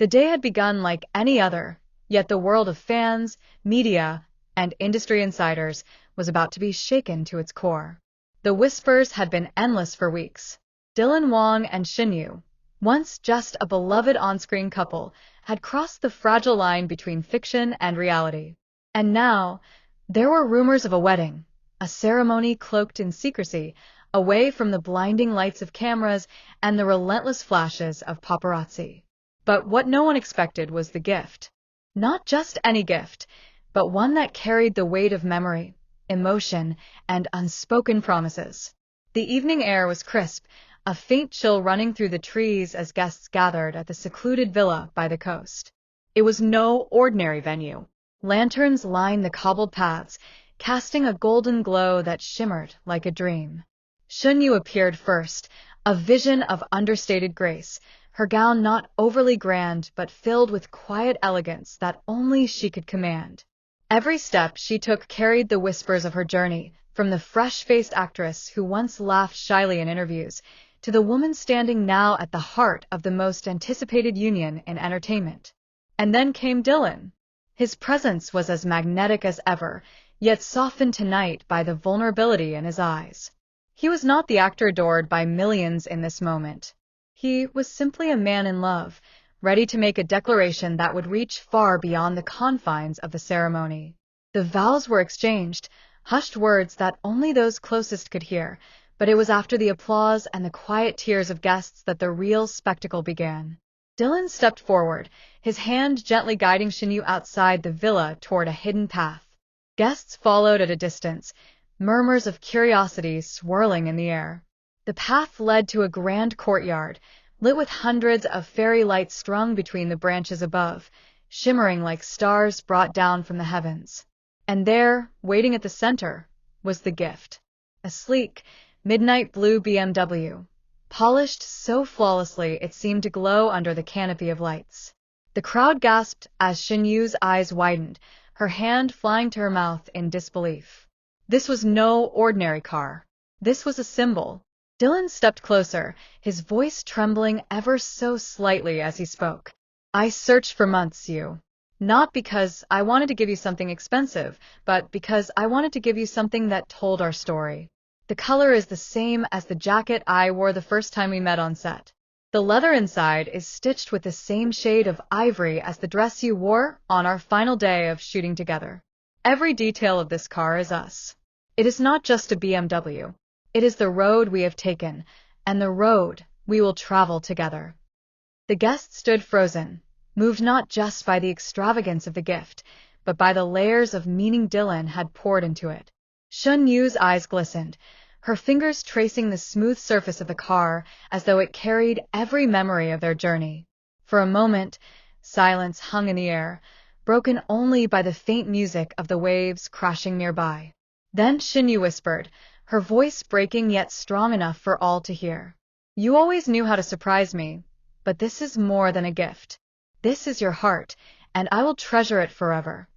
The day had begun like any other, yet the world of fans, media, and industry insiders was about to be shaken to its core. The whispers had been endless for weeks. Wang and Shen Yue, once just a beloved on-screen couple, had crossed the fragile line between fiction and reality. And now, there were rumors of a wedding, a ceremony cloaked in secrecy, away from the blinding lights of cameras and the relentless flashes of paparazzi. But what no one expected was the gift. Not just any gift, but one that carried the weight of memory, emotion, and unspoken promises. The evening air was crisp, a faint chill running through the trees as guests gathered at the secluded villa by the coast. It was no ordinary venue. Lanterns lined the cobbled paths, casting a golden glow that shimmered like a dream. Shen Yue appeared first, a vision of understated grace, her gown not overly grand but filled with quiet elegance that only she could command. Every step she took carried the whispers of her journey, from the fresh-faced actress who once laughed shyly in interviews, to the woman standing now at the heart of the most anticipated union in entertainment. And then came Dylan. His presence was as magnetic as ever, yet softened tonight by the vulnerability in his eyes. He was not the actor adored by millions in this moment. He was simply a man in love, ready to make a declaration that would reach far beyond the confines of the ceremony. The vows were exchanged, hushed words that only those closest could hear, but it was after the applause and the quiet tears of guests that the real spectacle began. Dylan stepped forward, his hand gently guiding Shen Yue outside the villa toward a hidden path. Guests followed at a distance, murmurs of curiosity swirling in the air. The path led to a grand courtyard, lit with hundreds of fairy lights strung between the branches above, shimmering like stars brought down from the heavens. And there, waiting at the center, was the gift. A sleek, midnight blue BMW, polished so flawlessly it seemed to glow under the canopy of lights. The crowd gasped as Shen Yue's eyes widened, her hand flying to her mouth in disbelief. This was no ordinary car. This was a symbol. Dylan stepped closer, his voice trembling ever so slightly as he spoke. I searched for months, Yue. Not because I wanted to give you something expensive, but because I wanted to give you something that told our story. The color is the same as the jacket I wore the first time we met on set. The leather inside is stitched with the same shade of ivory as the dress you wore on our final day of shooting together. Every detail of this car is us. It is not just a BMW. It is the road we have taken, and the road we will travel together. The guests stood frozen, moved not just by the extravagance of the gift, but by the layers of meaning Dylan had poured into it. Shen Yue's eyes glistened, her fingers tracing the smooth surface of the car as though it carried every memory of their journey. For a moment, silence hung in the air, broken only by the faint music of the waves crashing nearby. Then Shen Yue whispered, her voice breaking yet strong enough for all to hear. You always knew how to surprise me, but this is more than a gift. This is your heart, and I will treasure it forever.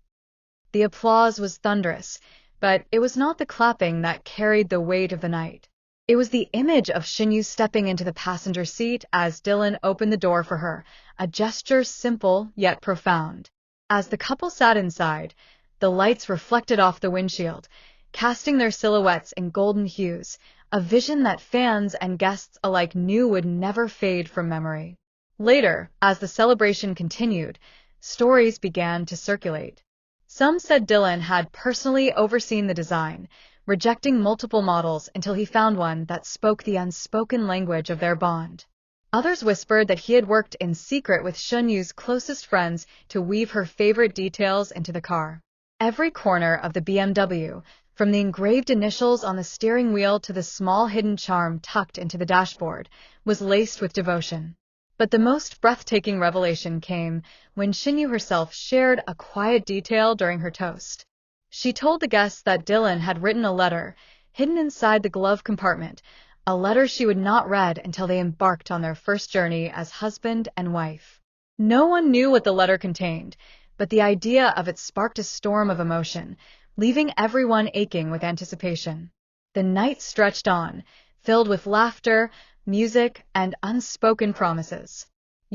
The applause was thunderous, but it was not the clapping that carried the weight of the night. It was the image of Shen Yue stepping into the passenger seat as Dylan opened the door for her, a gesture simple yet profound. As the couple sat inside, the lights reflected off the windshield, casting their silhouettes in golden hues, a vision that fans and guests alike knew would never fade from memory. Later, as the celebration continued, stories began to circulate. Some said Dylan had personally overseen the design, rejecting multiple models until he found one that spoke the unspoken language of their bond. Others whispered that he had worked in secret with Shen Yue's closest friends to weave her favorite details into the car. Every corner of the BMW, from the engraved initials on the steering wheel to the small hidden charm tucked into the dashboard, was laced with devotion. But the most breathtaking revelation came when Shen Yue herself shared a quiet detail during her toast. She told the guests that Dylan had written a letter, hidden inside the glove compartment, a letter she would not read until they embarked on their first journey as husband and wife. No one knew what the letter contained, but the idea of it sparked a storm of emotion, leaving everyone aching with anticipation. The night stretched on, filled with laughter, music, and unspoken promises.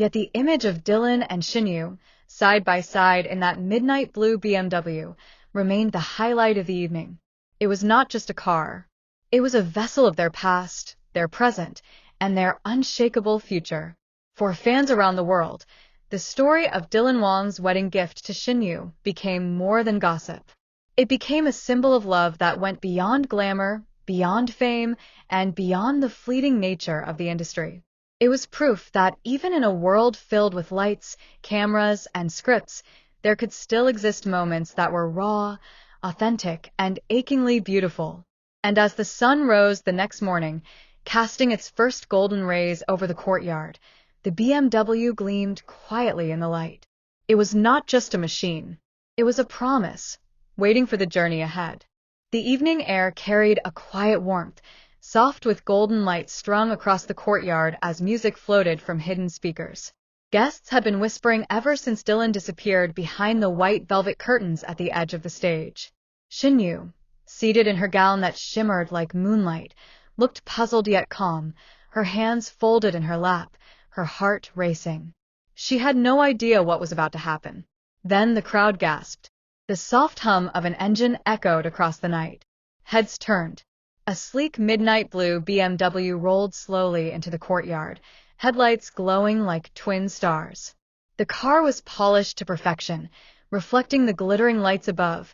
Yet the image of Dylan and Shen Yue, side by side in that midnight blue BMW, remained the highlight of the evening. It was not just a car. It was a vessel of their past, their present, and their unshakable future. For fans around the world, the story of Dylan Wang's wedding gift to Shen Yue became more than gossip. It became a symbol of love that went beyond glamour, beyond fame, and beyond the fleeting nature of the industry. It was proof that even in a world filled with lights, cameras, and scripts, there could still exist moments that were raw, authentic, and achingly beautiful. And as the sun rose the next morning, casting its first golden rays over the courtyard, the BMW gleamed quietly in the light. It was not just a machine. It was a promise, waiting for the journey ahead. The evening air carried a quiet warmth, soft with golden light strung across the courtyard as music floated from hidden speakers. Guests had been whispering ever since Dylan disappeared behind the white velvet curtains at the edge of the stage. Shen Yue, seated in her gown that shimmered like moonlight, looked puzzled yet calm, her hands folded in her lap, her heart racing. She had no idea what was about to happen. Then the crowd gasped. The soft hum of an engine echoed across the night. Heads turned. A sleek midnight blue BMW rolled slowly into the courtyard, headlights glowing like twin stars. The car was polished to perfection, reflecting the glittering lights above,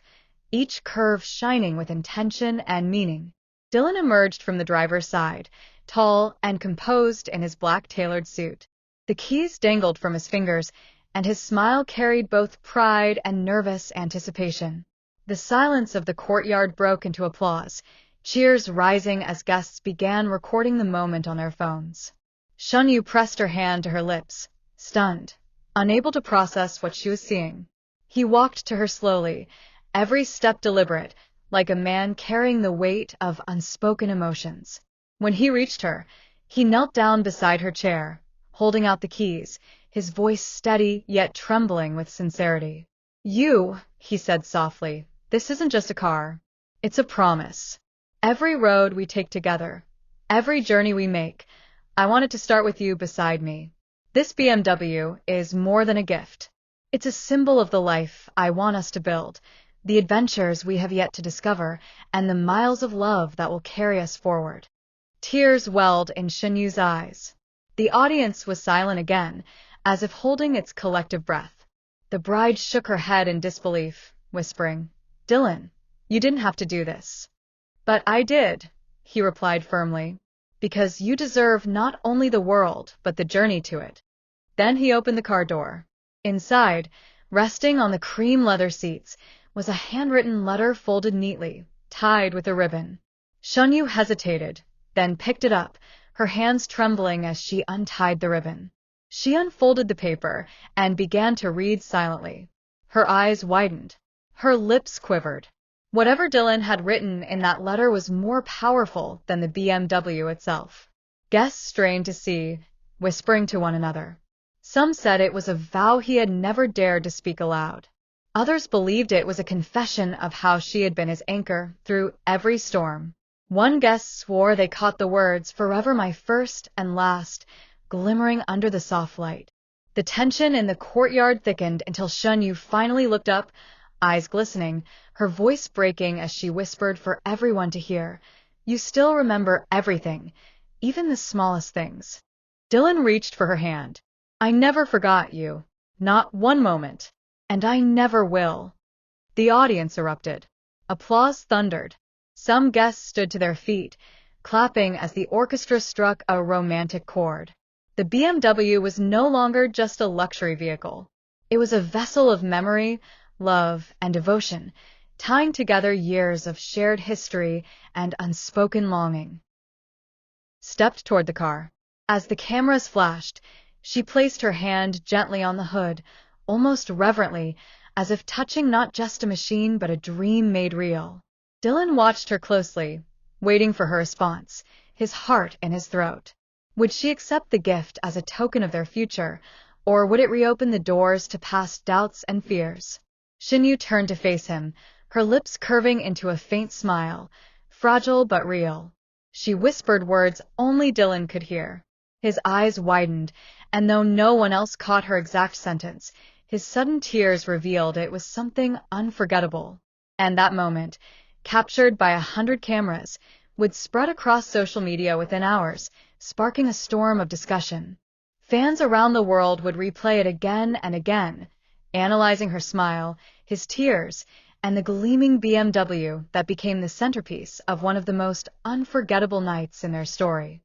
each curve shining with intention and meaning. Dylan emerged from the driver's side, tall and composed in his black tailored suit. The keys dangled from his fingers, and his smile carried both pride and nervous anticipation. The silence of the courtyard broke into applause, cheers rising as guests began recording the moment on their phones. Shen Yue pressed her hand to her lips, stunned, unable to process what she was seeing. He walked to her slowly, every step deliberate, like a man carrying the weight of unspoken emotions. When he reached her, he knelt down beside her chair, holding out the keys, his voice steady yet trembling with sincerity. "You," he said softly, "this isn't just a car. It's a promise. Every road we take together, every journey we make, I want it to start with you beside me. This BMW is more than a gift. It's a symbol of the life I want us to build, the adventures we have yet to discover, and the miles of love that will carry us forward." Tears welled in Shen Yue's eyes. The audience was silent again, as if holding its collective breath. The bride shook her head in disbelief, whispering, "Dylan, you didn't have to do this." "But I did," he replied firmly, "because you deserve not only the world, but the journey to it." Then he opened the car door. Inside, resting on the cream leather seats, was a handwritten letter folded neatly, tied with a ribbon. Shen Yue hesitated, then picked it up, her hands trembling as she untied the ribbon. She unfolded the paper and began to read silently. Her eyes widened. Her lips quivered. Whatever Dylan had written in that letter was more powerful than the BMW itself. Guests strained to see, whispering to one another. Some said it was a vow he had never dared to speak aloud. Others believed it was a confession of how she had been his anchor through every storm. One guest swore they caught the words, "Forever my first and last," glimmering under the soft light. The tension in the courtyard thickened until Shen Yue finally looked up, eyes glistening, her voice breaking as she whispered for everyone to hear, "You still remember everything, even the smallest things." Dylan reached for her hand. "I never forgot you, not one moment, and I never will." The audience erupted. Applause thundered. Some guests stood to their feet, clapping as the orchestra struck a romantic chord. The BMW was no longer just a luxury vehicle. It was a vessel of memory, love, and devotion, tying together years of shared history and unspoken longing. Stepped toward the car. As the cameras flashed, she placed her hand gently on the hood, almost reverently, as if touching not just a machine but a dream made real. Dylan watched her closely, waiting for her response, his heart in his throat. Would she accept the gift as a token of their future, or would it reopen the doors to past doubts and fears? Shen Yue turned to face him, her lips curving into a faint smile, fragile but real. She whispered words only Dylan could hear. His eyes widened, and though no one else caught her exact sentence, his sudden tears revealed it was something unforgettable. And that moment, captured by 100 cameras, would spread across social media within hours, sparking a storm of discussion. Fans around the world would replay it again and again, analyzing her smile, his tears, and the gleaming BMW that became the centerpiece of one of the most unforgettable nights in their story.